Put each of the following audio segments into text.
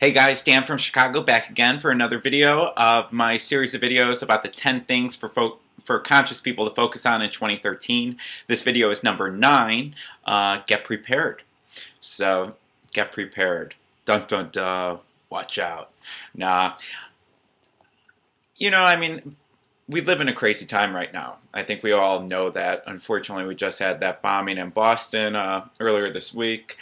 Hey guys, Dan from Chicago back again for another video of my series of videos about the 10 things for conscious people to focus on in 2013. This video is number 9, get prepared. So, get prepared. Dun dun dun, watch out. Nah, we live in a crazy time right now. I think we all know that. Unfortunately, we just had that bombing in Boston earlier this week.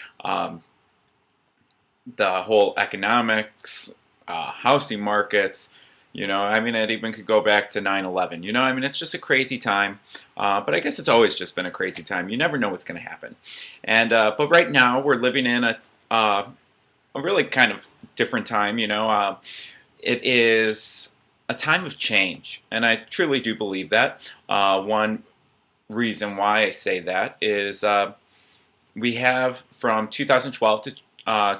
The whole economics, housing markets, it even could go back to 9/11. It's just a crazy time. But I guess it's always just been a crazy time. You never know what's going to happen. And but right now we're living in a really kind of different time. It is a time of change, and I truly do believe that. One reason why I say that is we have from 2012 to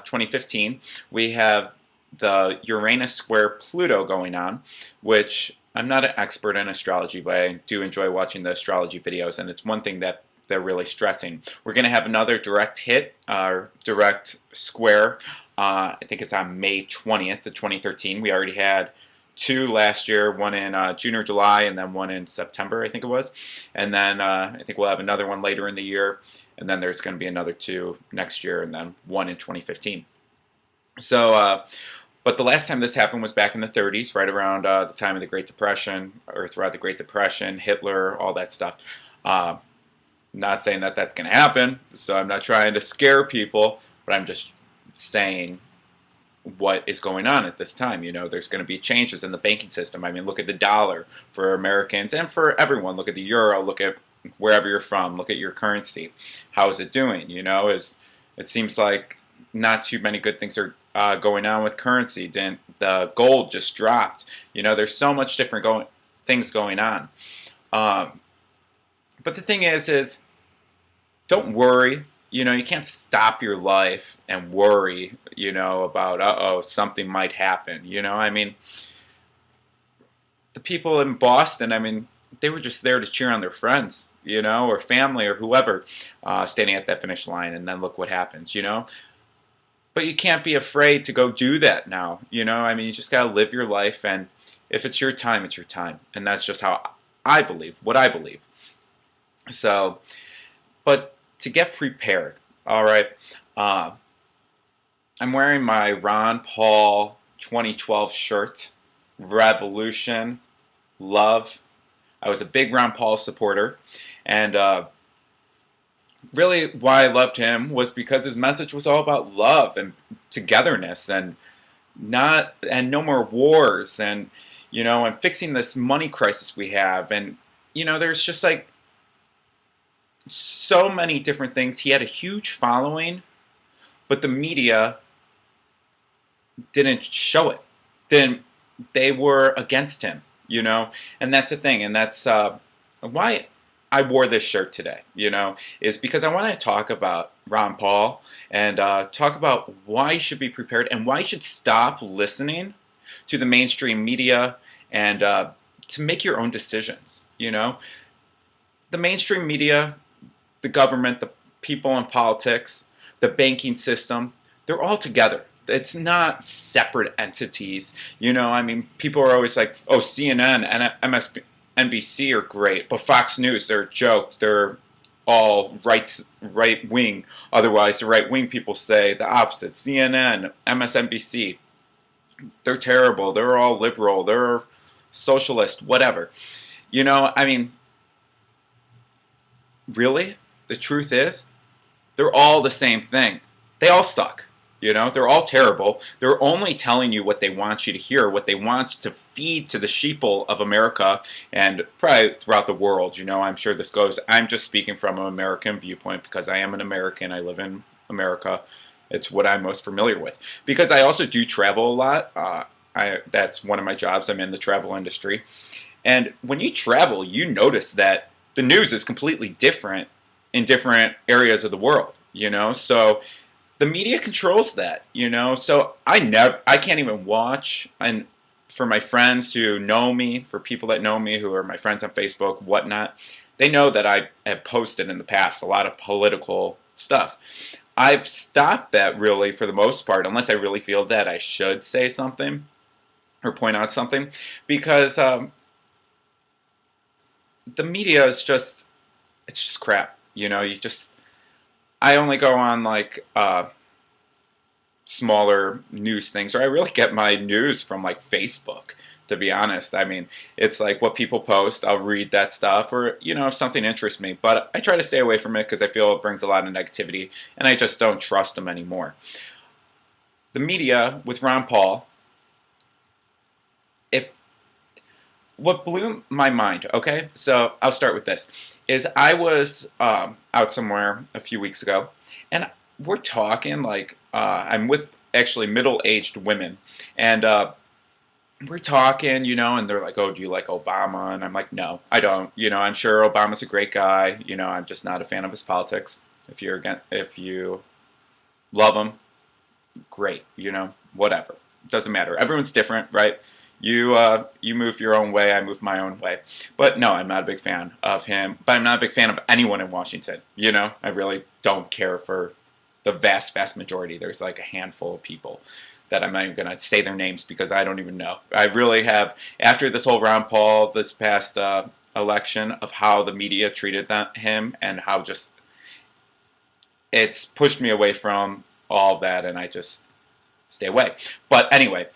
2015, we have the Uranus square Pluto going on, which I'm not an expert in astrology, but I do enjoy watching the astrology videos, and it's one thing that they're really stressing. We're going to have another direct hit, direct square. I think it's on May 20th of 2013. We already had 2 last year, one in June or July, and then one in September, I think it was. And then I think we'll have another one later in the year. And then there's going to be another 2 next year, and then 1 in 2015. So, but the last time this happened was back in the 30s, right around the time of the Great Depression, or throughout the Great Depression, Hitler, all that stuff. Not saying that that's going to happen, so I'm not trying to scare people, but I'm just saying what is going on at this time. There's going to be changes in the banking system. Look at the dollar for Americans and for everyone. Look at the euro, look at wherever you're from, look at your currency. How is it doing? It seems like not too many good things are going on with currency. The gold just dropped. There's so much different things going on. But the thing is don't worry. You can't stop your life and worry, about, uh-oh, something might happen. The people in Boston, they were just there to cheer on their friends, or family or whoever standing at that finish line, and then look what happens, But you can't be afraid to go do that now, you just got to live your life, and if it's your time, it's your time. And that's just how I believe, what I believe. So, but to get prepared, all right, I'm wearing my Ron Paul 2012 shirt, Revolution, Love. I was a big Ron Paul supporter, and really why I loved him was because his message was all about love and togetherness, and no more wars, and and fixing this money crisis we have, and there's just like so many different things. He had a huge following, but the media didn't show it. They were against him. And that's the thing, and that's why I wore this shirt today, is because I want to talk about Ron Paul and talk about why you should be prepared and why you should stop listening to the mainstream media and to make your own decisions, The mainstream media, the government, the people in politics, the banking system, they're all together. It's not separate entities, people are always like, oh, CNN and MSNBC are great, but Fox News, they're a joke, they're all right wing. Otherwise, the right wing people say the opposite. CNN, MSNBC, they're terrible, they're all liberal, they're socialist, whatever. Really? The truth is, they're all the same thing. They all suck. They're all terrible. They're only telling you what they want you to hear, what they want to feed to the sheeple of America and probably throughout the world. I'm sure this goes, I'm just speaking from an American viewpoint because I am an American. I live in America. It's what I'm most familiar with. Because I also do travel a lot. That's one of my jobs. I'm in the travel industry. And when you travel, you notice that the news is completely different in different areas of the world, So the media controls that, So I can't even watch. And for my friends who know me, for people that know me, who are my friends on Facebook, whatnot, they know that I have posted in the past a lot of political stuff. I've stopped that really for the most part, unless I really feel that I should say something or point out something, because the media is just, it's just crap. You know, I only go on like smaller news things, or I really get my news from like Facebook, to be honest. I mean, it's like what people post, I'll read that stuff, or, you know, if something interests me. But I try to stay away from it because I feel it brings a lot of negativity, and I just don't trust them anymore. The media with Ron Paul, if what blew my mind, okay? So I'll start with this, is I was out somewhere a few weeks ago, and we're talking like, I'm with actually middle-aged women, and we're talking, you know, and they're like, oh, do you like Obama? And I'm like, no, I don't. You know, I'm sure Obama's a great guy. You know, I'm just not a fan of his politics. If you love him, great. You know, whatever. Doesn't matter. Everyone's different, right? You move your own way, I move my own way. But no, I'm not a big fan of him. But I'm not a big fan of anyone in Washington. You know, I really don't care for the vast, vast majority. There's like a handful of people that I'm not even going to say their names because I don't even know. I really have, after this whole Ron Paul, this past election, of how the media treated him and how just, it's pushed me away from all that, and I just stay away. But anyway,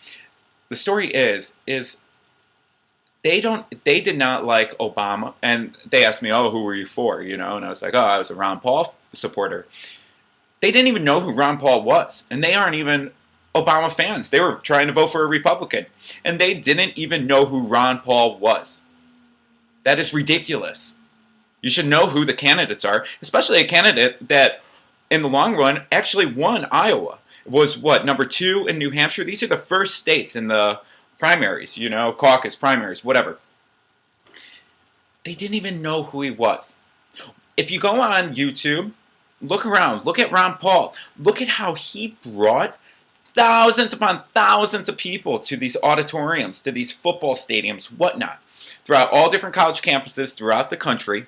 the story is they did not like Obama, and they asked me, oh, who were you for, you know, and I was like, oh, I was a Ron Paul supporter. They didn't even know who Ron Paul was, and they aren't even Obama fans. They were trying to vote for a Republican, and they didn't even know who Ron Paul was. That is ridiculous. You should know who the candidates are, especially a candidate that, in the long run, actually won Iowa. Was what, #2 in New Hampshire? These are the first states in the primaries, you know, caucus, primaries, whatever. They didn't even know who he was. If you go on YouTube, look around, look at Ron Paul, look at how he brought thousands upon thousands of people to these auditoriums, to these football stadiums, whatnot, throughout all different college campuses throughout the country.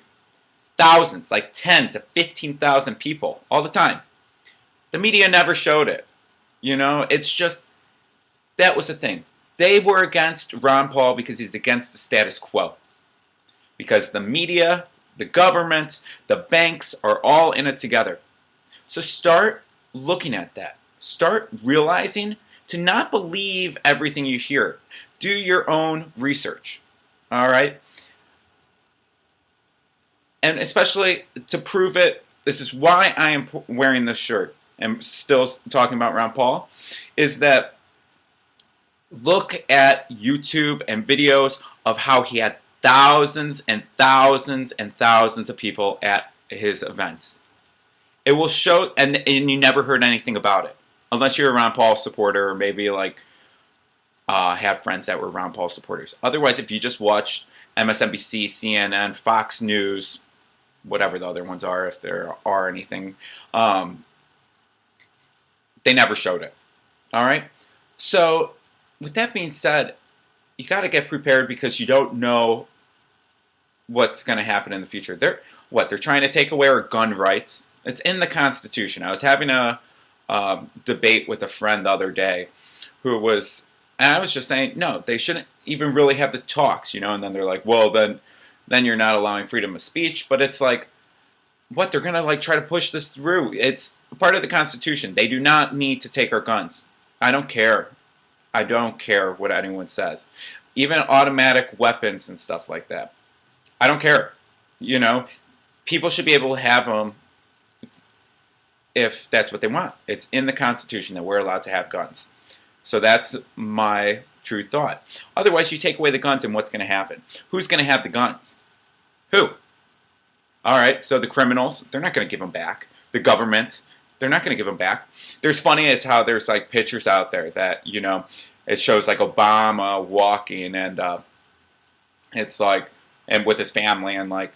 Thousands, like 10 to 15,000 people all the time. The media never showed it. You know, it's just, that was the thing. They were against Ron Paul because he's against the status quo. Because the media, the government, the banks are all in it together. So start looking at that. Start realizing to not believe everything you hear. Do your own research. All right? And especially to prove it, this is why I am wearing this shirt and still talking about Ron Paul, is that look at YouTube and videos of how he had thousands and thousands and thousands of people at his events. It will show, and you never heard anything about it. Unless you're a Ron Paul supporter, or maybe like have friends that were Ron Paul supporters. Otherwise, if you just watched MSNBC, CNN, Fox News, whatever the other ones are, if there are anything, they never showed it. All right? So, with that being said, you got to get prepared because you don't know what's going to happen in the future. They're trying to take away our gun rights. It's in the Constitution. I was having a debate with a friend the other day and I was just saying, no, they shouldn't even really have the talks, you know, and then they're like, well, then you're not allowing freedom of speech. But it's like, what, they're going to like try to push this through. It's part of the Constitution. They do not need to take our guns. I don't care. I don't care what anyone says. Even automatic weapons and stuff like that. I don't care. You know, people should be able to have them if that's what they want. It's in the Constitution that we're allowed to have guns. So that's my true thought. Otherwise, you take away the guns and what's going to happen? Who's going to have the guns? Who? All right, so the criminals, they're not going to give them back. The government, they're not going to give them back. There's funny, it's how there's like pictures out there that, you know, it shows like Obama walking and it's like, and with his family and like,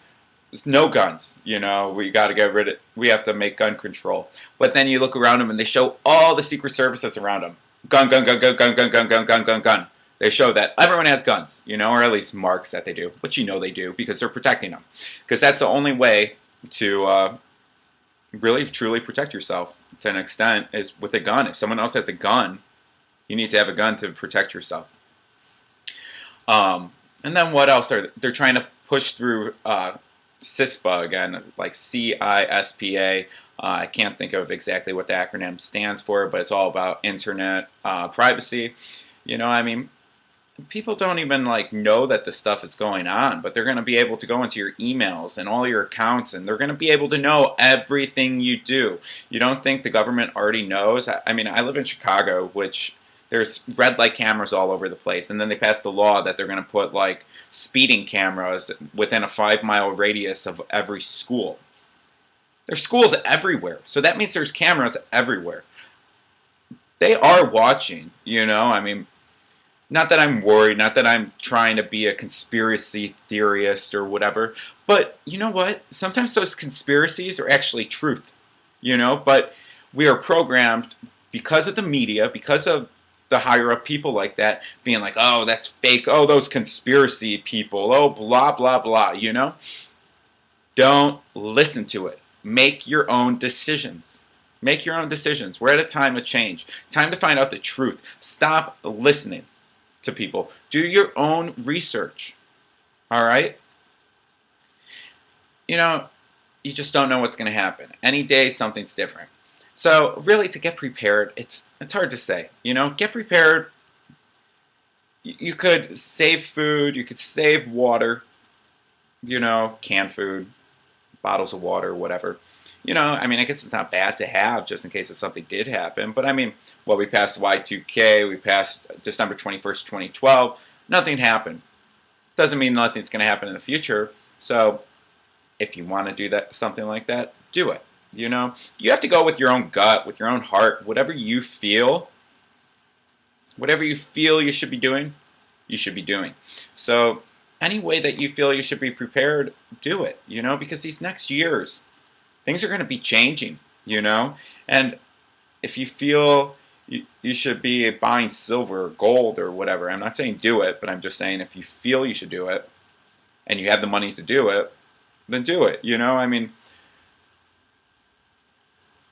there's no guns, you know, we got to get rid of, we have to make gun control. But then you look around them and they show all the secret services around them. Gun, gun, gun, gun, gun, gun, gun, gun, gun, gun, gun. They show that everyone has guns, you know, or at least marks that they do. But you know they do because they're protecting them. Because that's the only way to really, truly protect yourself. to an extent, is with a gun. If someone else has a gun, you need to have a gun to protect yourself. And then what else they're trying to push through CISPA again, like CISPA. I can't think of exactly what the acronym stands for, but it's all about internet privacy. You know, I mean, people don't even like know that this stuff is going on, but they're going to be able to go into your emails and all your accounts, and they're going to be able to know everything you do. You don't think the government already knows? I mean, I live in Chicago, which there's red light cameras all over the place, and then they passed the law that they're going to put like speeding cameras within a 5-mile radius of every school. There's schools everywhere, so that means there's cameras everywhere. They are watching, you know, I mean, not that I'm worried, not that I'm trying to be a conspiracy theorist or whatever, but you know what? Sometimes those conspiracies are actually truth, you know, but we are programmed because of the media, because of the higher up people like that, being like, oh, that's fake, oh, those conspiracy people, oh, blah, blah, blah, you know? Don't listen to it. Make your own decisions. Make your own decisions. We're at a time of change. Time to find out the truth. Stop listening to people. Do your own research. All right? You know, you just don't know what's going to happen. Any day, something's different. So really, to get prepared, it's hard to say. You know, get prepared. You could save food. You could save water. You know, canned food, bottles of water, whatever. You know, I mean, I guess it's not bad to have just in case if something did happen. But I mean, well, we passed Y2K. We passed December 21st, 2012. Nothing happened. Doesn't mean nothing's going to happen in the future. So if you want to do that, something like that, do it. You know, you have to go with your own gut, with your own heart, whatever you feel you should be doing, you should be doing. So any way that you feel you should be prepared, do it, you know, because these next years, things are going to be changing, you know, and if you feel you should be buying silver or gold or whatever, I'm not saying do it, but I'm just saying if you feel you should do it and you have the money to do it, then do it, you know, I mean,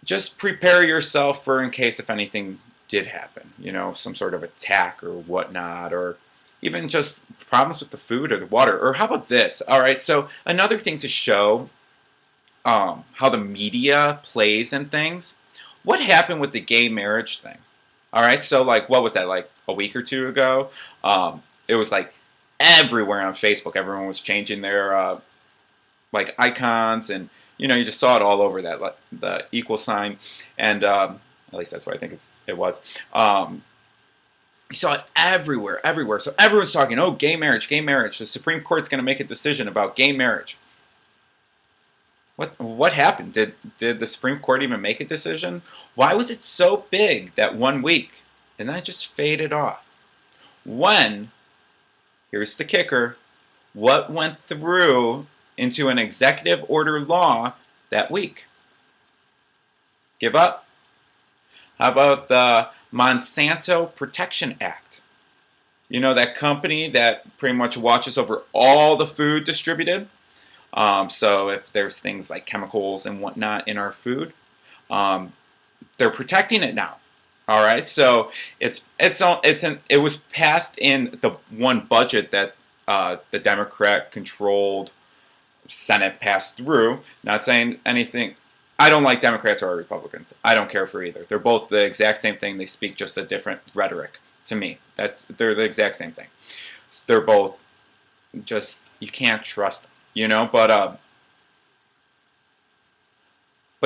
just prepare yourself for in case if anything did happen, you know, some sort of attack or whatnot, or even just problems with the food or the water. Or how about this? All right, so another thing to show how the media plays in things. What happened with the gay marriage thing? All right, so like, what was that, like a week or two ago? It was like everywhere on Facebook. Everyone was changing their like icons, and you know, you just saw it all over that, like the equal sign, and at least that's what I think it was. You saw it everywhere, everywhere. So everyone's talking, oh, gay marriage, gay marriage. The Supreme Court's going to make a decision about gay marriage. What happened? Did the Supreme Court even make a decision? Why was it so big that 1 week, and then it just faded off? When, here's the kicker, what went through into an executive order law that week? Give up? How about the Monsanto Protection Act? You know, that company that pretty much watches over all the food distributed. So if there's things like chemicals and whatnot in our food, they're protecting it now. All right, so it was passed in the one budget that the Democrat-controlled Senate passed through. Not saying anything. I don't like Democrats or Republicans. I don't care for either. They're both the exact same thing. They speak just a different rhetoric to me. They're the exact same thing. They're both just, you can't trust them, you know. But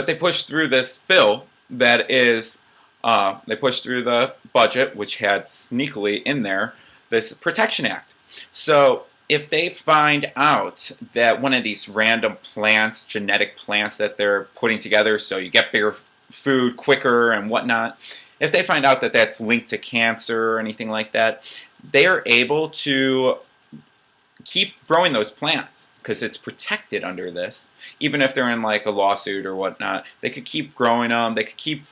they pushed through this bill that is, they pushed through the budget, which had sneakily in there this Protection Act. So if they find out that one of these random plants, genetic plants that they're putting together so you get bigger food quicker and whatnot, if they find out that that's linked to cancer or anything like that, they are able to keep growing those plants because it's protected under this. Even if they're in like a lawsuit or whatnot, they could keep growing them. They could keep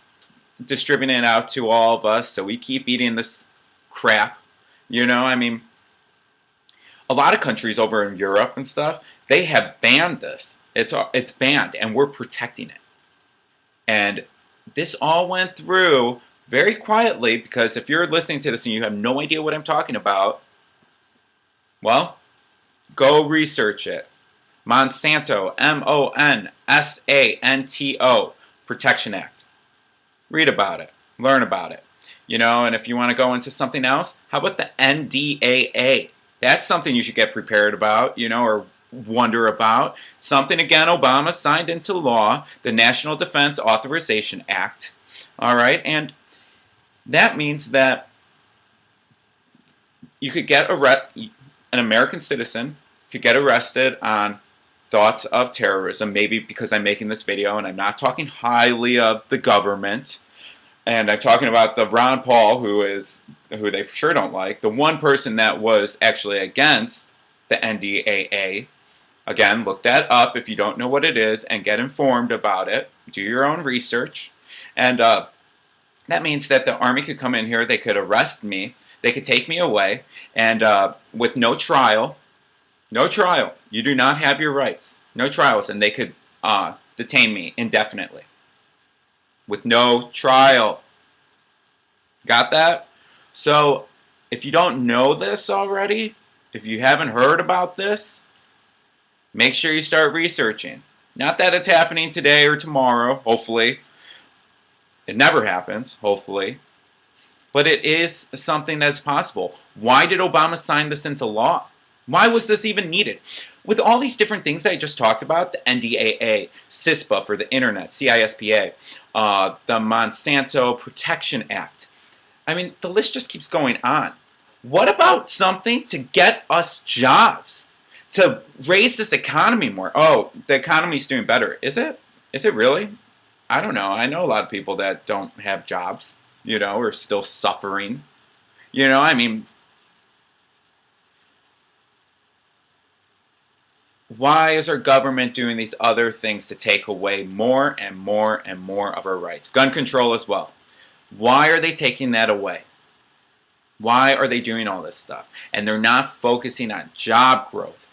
distributing it out to all of us so we keep eating this crap. You know, I mean, a lot of countries over in Europe and stuff, they have banned this. It's banned, and we're protecting it. And This all went through very quietly, because if you're listening to this and you have no idea what I'm talking about, well, go research it. Monsanto, Monsanto, Protection Act. Read about it. Learn about it. And if you want to go into something else, how about the NDAA? That's something you should get prepared about, or wonder about. Something, again, Obama signed into law, the National Defense Authorization Act. All right, and that means that you could get an American citizen could get arrested on thoughts of terrorism, maybe because I'm making this video and I'm not talking highly of the government, and I'm talking about the Ron Paul, who they for sure don't like, the one person that was actually against the NDAA. Again, look that up if you don't know what it is and get informed about it. Do your own research. And that means that the Army could come in here, they could arrest me, they could take me away, and with no trial, you do not have your rights, no trials, and they could detain me indefinitely. With no trial. Got that? So, if you don't know this already, if you haven't heard about this, make sure you start researching. Not that it's happening today or tomorrow, hopefully. It never happens, hopefully. But it is something that's possible. Why did Obama sign this into law? Why was this even needed? With all these different things that I just talked about, the NDAA, CISPA for the internet, CISPA, the Monsanto Protection Act. I mean, the list just keeps going on. What about something to get us jobs? To raise this economy more? Oh, the economy's doing better. Is it? Is it really? I don't know. I know a lot of people that don't have jobs, are still suffering. I mean, why is our government doing these other things to take away more and more and more of our rights? Gun control as well. Why are they taking that away? Why are they doing all this stuff? And they're not focusing on job growth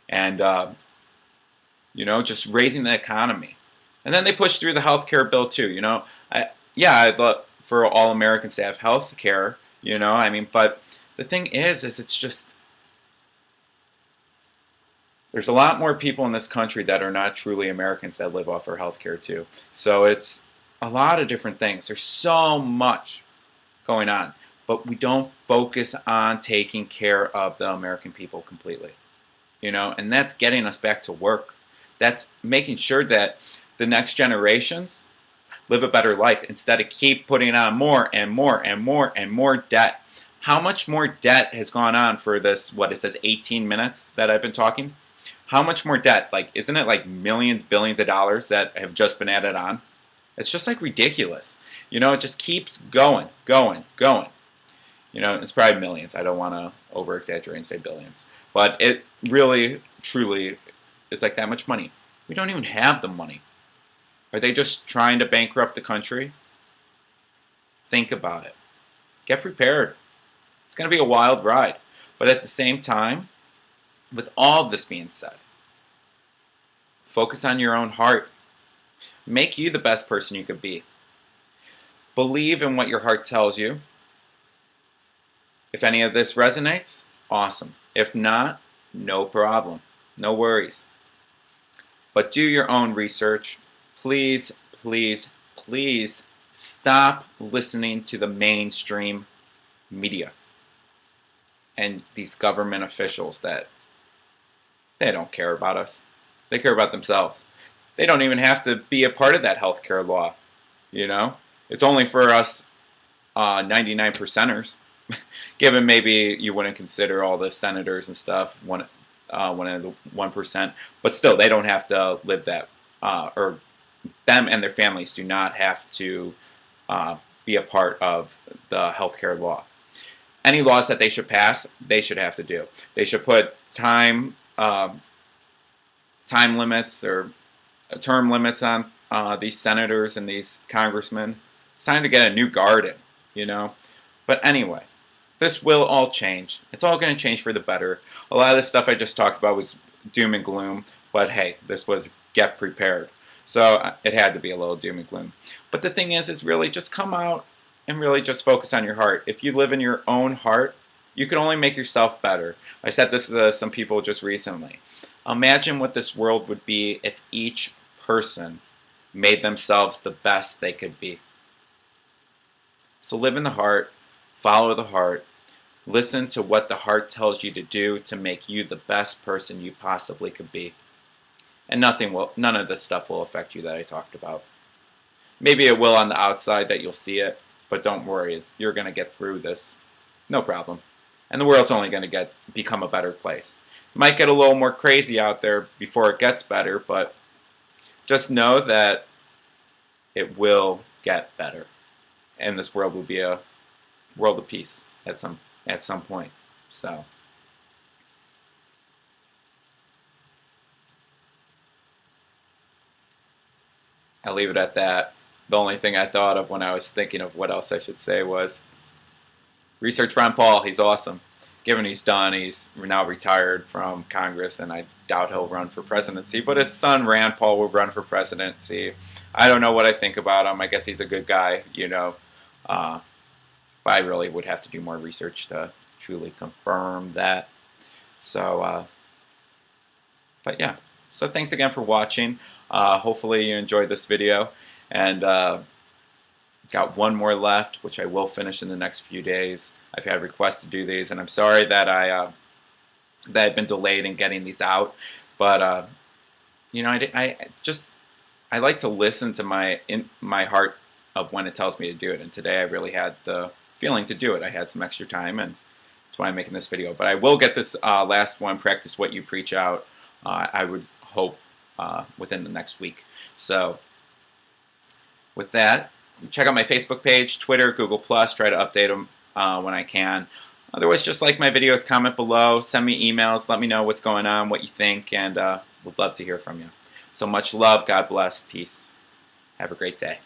and, just raising the economy. And then they push through the health care bill too, I'd love for all Americans to have health care, but the thing is it's just, there's a lot more people in this country that are not truly Americans that live off our health care too. So it's a lot of different things. There's so much going on, but we don't focus on taking care of the American people completely, and that's getting us back to work. That's making sure that the next generations live a better life instead of keep putting on more and more and more and more debt. How much more debt has gone on for this, 18 minutes that I've been talking? How much more debt? Isn't it like millions, billions of dollars that have just been added on? It's just ridiculous. It just keeps going. It's probably millions. I don't want to over-exaggerate and say billions. But it really, truly is that much money. We don't even have the money. Are they just trying to bankrupt the country? Think about it. Get prepared. It's going to be a wild ride. But at the same time, with all of this being said, focus on your own heart. Make you the best person you could be. Believe in what your heart tells you. If any of this resonates, awesome. If not, no problem. No worries. But do your own research. Please, please, please stop listening to the mainstream media and these government officials that they don't care about us. They care about themselves. They don't even have to be a part of that healthcare law. It's only for us 99 percenters. Given maybe you wouldn't consider all the senators and stuff one of the 1%, but still they don't have to live that, or them and their families do not have to be a part of the healthcare law. Any laws that they should pass, they should have to do. They should put time limits or term limits on these senators and these congressmen. It's time to get a new guard in, But anyway, this will all change. It's all going to change for the better. A lot of this stuff I just talked about was doom and gloom, but hey, this was get prepared. So it had to be a little doom and gloom. But the thing is really just come out and really just focus on your heart. If you live in your own heart, you can only make yourself better. I said this to some people just recently. Imagine what this world would be if each person made themselves the best they could be. So live in the heart, follow the heart, listen to what the heart tells you to do to make you the best person you possibly could be. And none of this stuff will affect you that I talked about. Maybe it will on the outside that you'll see it, but don't worry, you're going to get through this. No problem. And the world's only going to become a better place. It might get a little more crazy out there before it gets better, but just know that it will get better. And this world will be a world of peace at some point. So I'll leave it at that. The only thing I thought of when I was thinking of what else I should say was research Ron Paul. He's awesome. Given he's done, he's now retired from Congress, and I doubt he'll run for presidency. But his son, Rand Paul, will run for presidency. I don't know what I think about him. I guess he's a good guy, you know. But I really would have to do more research to truly confirm that. So, but yeah. So thanks again for watching. Hopefully you enjoyed this video. And got one more left, which I will finish in the next few days. I've had requests to do these, and I'm sorry that I've been delayed in getting these out. But you know, I like to listen to my heart of when it tells me to do it. And today I really had the feeling to do it. I had some extra time, and that's why I'm making this video. But I will get this last one, practice what you preach out. I would hope within the next week. So with that, check out my Facebook page, Twitter, Google+. Try to update them when I can. Otherwise, just like my videos, comment below, send me emails, let me know what's going on, what you think, and would love to hear from you. So much love, God bless, peace. Have a great day.